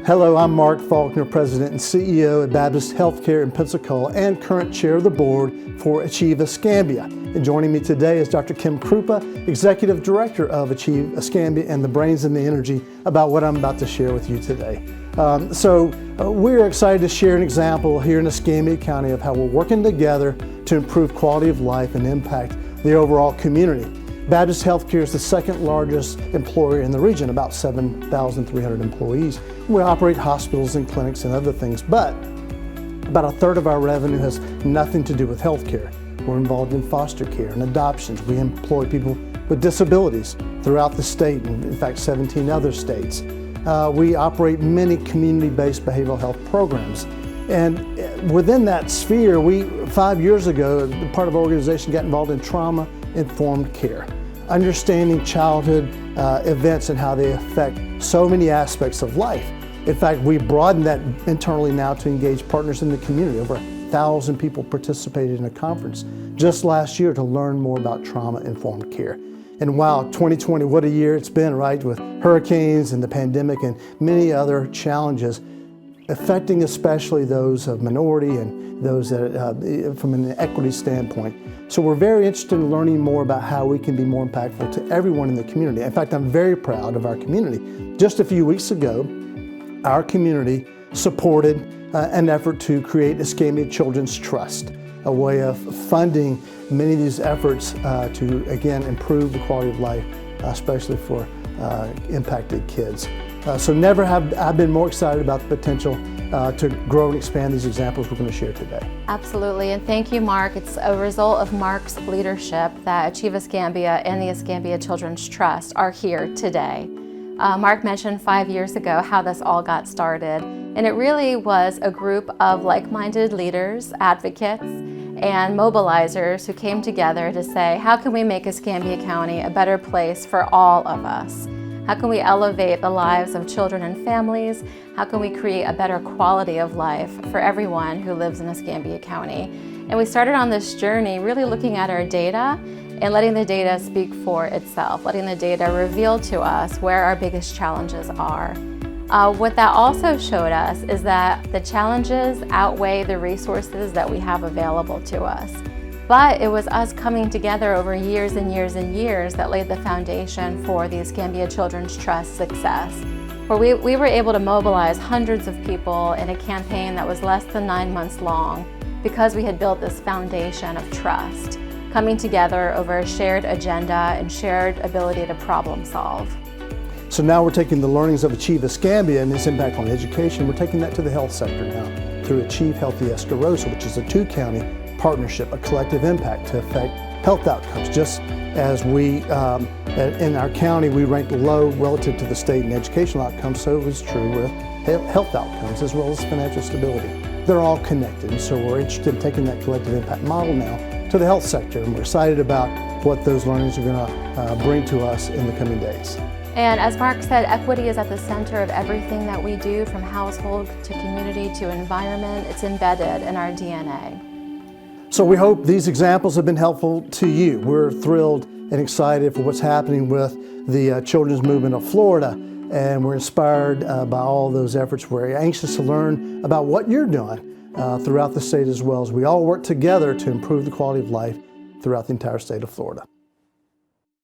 Hello, I'm Mark Faulkner, President and CEO at Baptist Healthcare in Pensacola and current Chair of the Board for Achieve Escambia. And joining me today is Dr. Kim Krupa, Executive Director of Achieve Escambia and the brains and the energy about what I'm about to share with you today. We're excited to share an example here in Escambia County of how we're working together to improve quality of life and impact the overall community. Baptist Healthcare is the second largest employer in the region, about 7,300 employees. We operate hospitals and clinics and other things, but about a third of our revenue has nothing to do with healthcare. We're involved in foster care and adoptions. We employ people with disabilities throughout the state, and in fact 17 other states. We operate many community-based behavioral health programs. And within that sphere, 5 years ago, part of our organization got involved in trauma-informed care, understanding childhood events and how they affect so many aspects of life. In fact, we broadened that internally now to engage partners in the community. Over 1,000 people participated in a conference just last year to learn more about trauma-informed care. And wow, 2020, what a year it's been, right? With hurricanes and the pandemic and many other challenges, affecting especially those of minority and those that, from an equity standpoint. So we're very interested in learning more about how we can be more impactful to everyone in the community. In fact, I'm very proud of our community. Just a few weeks ago, our community supported an effort to create Escambia Children's Trust, a way of funding many of these efforts to, again, improve the quality of life, especially for impacted kids. So never have I been more excited about the potential to grow and expand these examples we're going to share today. Absolutely, and thank you, Mark. It's a result of Mark's leadership that Achieve Escambia and the Escambia Children's Trust are here today. Mark mentioned 5 years ago how this all got started, and it really was a group of like-minded leaders, advocates, and mobilizers who came together to say, how can we make Escambia County a better place for all of us? How can we elevate the lives of children and families? How can we create a better quality of life for everyone who lives in Escambia County? And we started on this journey really looking at our data and letting the data speak for itself, letting the data reveal to us where our biggest challenges are. What that also showed us is that the challenges outweigh the resources that we have available to us. But it was us coming together over years and years and years that laid the foundation for the Escambia Children's Trust success, where we were able to mobilize hundreds of people in a campaign that was less than 9 months long because we had built this foundation of trust, coming together over a shared agenda and shared ability to problem solve. So now we're taking the learnings of Achieve Escambia and its impact on education, we're taking that to the health sector now through Achieve Healthy Escambia, which is a two-county partnership, a collective impact to affect health outcomes. Just as we, in our county, we ranked low relative to the state in educational outcomes, so it was true with health outcomes as well as financial stability. They're all connected, and so we're interested in taking that collective impact model now to the health sector, and we're excited about what those learnings are going to bring to us in the coming days. And as Mark said, equity is at the center of everything that we do, from household to community to environment. It's embedded in our DNA. So we hope these examples have been helpful to you. We're thrilled and excited for what's happening with the children's movement of Florida, and we're inspired by all those efforts. We're anxious to learn about what you're doing throughout the state as well, as we all work together to improve the quality of life throughout the entire state of Florida.